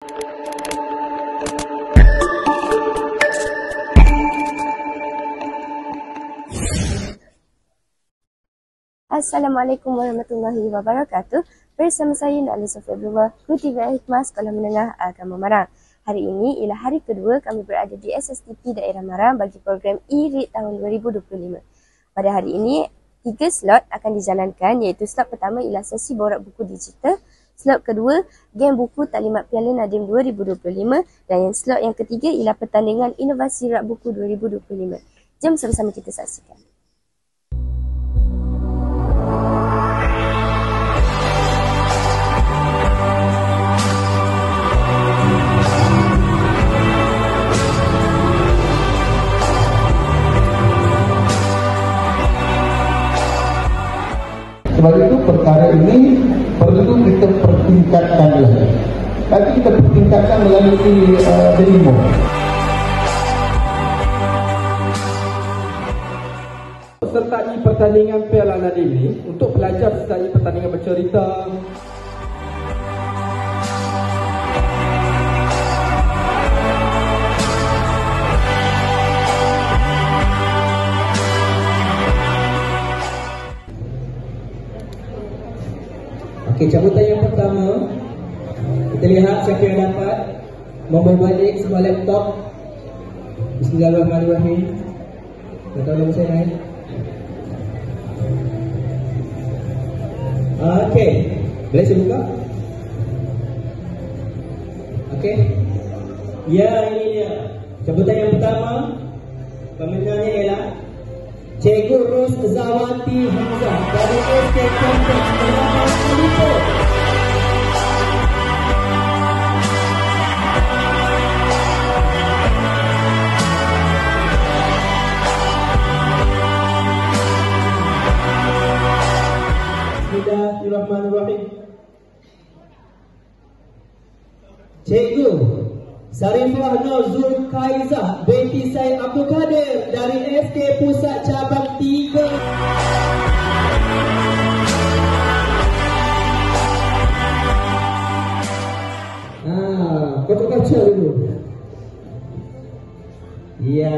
Assalamualaikum warahmatullahi wabarakatuh. Bersama saya Nak Alisa Februari, Guru TV Hikmah Sekolah Menengah Agama Marang. Hari ini ialah hari kedua kami berada di SSTP Daerah Marang bagi program e-read tahun 2025. Pada hari ini, 3 slot akan dijalankan, iaitu slot pertama ialah sesi borak buku digital, slot kedua game buku Taklimat Piala Nadim 2025 dan slot yang ketiga ialah pertandingan inovasi rak buku 2025. Jom sama-sama kita saksikan. Sebab itu perkara ini perlu kita pertingkatkan lagi. Nanti kita pertingkatkan melalui demo. Sertai pertandingan Piala Nadim ini untuk pelajar sertai pertandingan bercerita. Okey, cabutan yang pertama, kita lihat siapa yang dapat membawa balik sebuah laptop. Bismillahirrahmanirrahim. Dah tahu nama saya naik. Okey, boleh saya buka? Okey. Ya, ini dia. Cabutan yang pertama, pemenangnya ialah Cikgu Ros Zawati Hamzah dari SK Kampung Kelapa Seliput. Bismillahirrahmanirrahim. Cikgu Sarifah Nur Zulkaizah binti Syed Abdul Kadir dari SK Pusat Cabang 3. Foto capture dulu. Ya,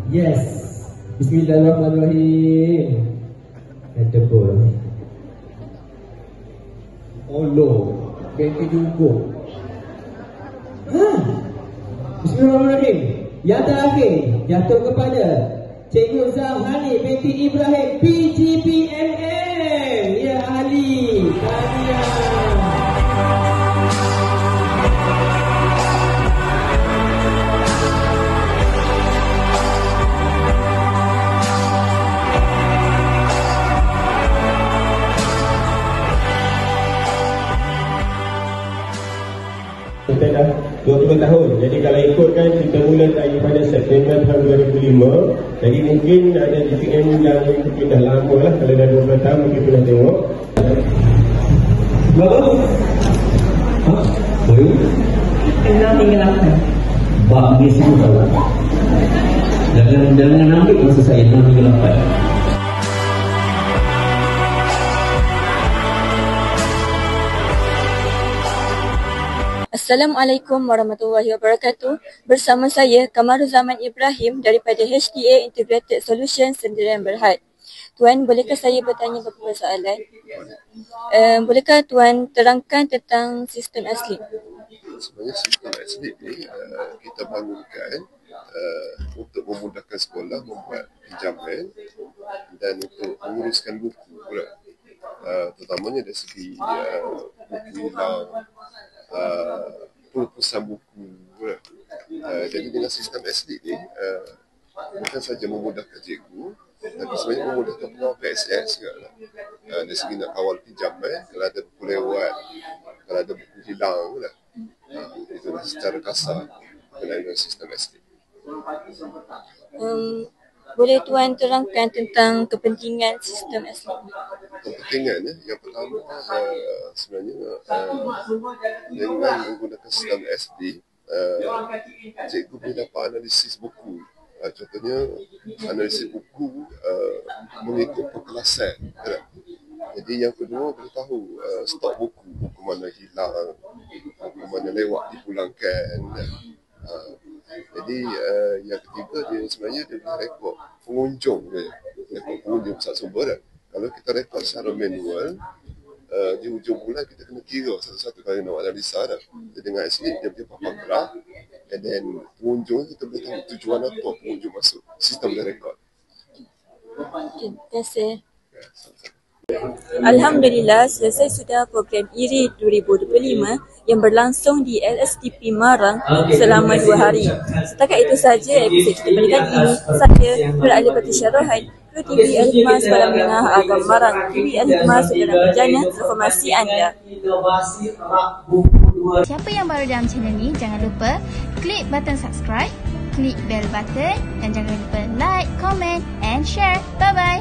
yes. Bismillahirrahmanirrahim. Edible. Oh no, binti juga. Bismillahirrahmanirrahim. Yang terakhir jatuh kepada Cikgu Zahani binti Ibrahim PGPMM. Ya ahli tahniah. Kita dah 20 tahun. Jadi kalau ikutkan kita mula daripada September tahun 2005. Jadi mungkin ada DPM yang mungkin dah lama lah. Kalau dah 20 tahun mungkin pernah tengok. Bagus. Baik. 638. Bagus juga. Jangan ambil masa saya 638. Assalamualaikum warahmatullahi wabarakatuh. Bersama saya Kamarul Zaman Ibrahim daripada HTA Integrated Solution Sendirian Berhad. Tuan, bolehkah saya bertanya beberapa soalan? Bolehkah Tuan terangkan tentang sistem asli? Sebenarnya sistem asli ni kita bangunkan untuk memudahkan sekolah membuat pinjaman dan untuk menguruskan buku pula. Terutamanya dari segi buku hilang, perluasan buku. Jadi dengan sistem SD ni bukan saja memudahkan cikgu, tapi sebenarnya memudahkan pengawal PSS juga lah. Dari segi nak kawal pinjaman, kalau ada buku lewat, kalau ada buku hilang lah. Itulah secara kasar berkenaan dengan sistem SD. Boleh Tuan terangkan tentang kepentingan sistem SD? Kepentingannya yang pertama sebenarnya dengan menggunakan sistem SD, cikgu boleh dapat analisis buku. Contohnya analisis buku mengikut perkelasan. Jadi yang kedua, kita tahu stok buku mana hilang, buku mana lewat dipulangkan. Jadi yang ketiga dia sebenarnya dia rekod pengunjung dia. Rekod pengunjung pusat sumber dah. Kalau kita rekod secara manual, di hujung bulan kita kena kira satu-satu kali nak analisa dah. Jadi dengan SLID dia punya papan graf, and then pengunjung kita boleh tahu tujuan apa pengunjung masuk. Sistem dia rekod. Okay, terima kasih. Alhamdulillah, selesai sudah program IRI 2025 yang berlangsung di LSTP Marang selama 2 hari. Setakat itu sahaja episod kita pada kali ini. Saya, Nur Alipati Syarohan, Kru TV Al-Hikmah Sekolah Menengah Agam Marang. TV Al-Hikmah sedang berjana informasi anda. Siapa yang baru dalam channel ni, jangan lupa klik button subscribe, klik bell button dan jangan lupa like, comment and share. Bye-bye.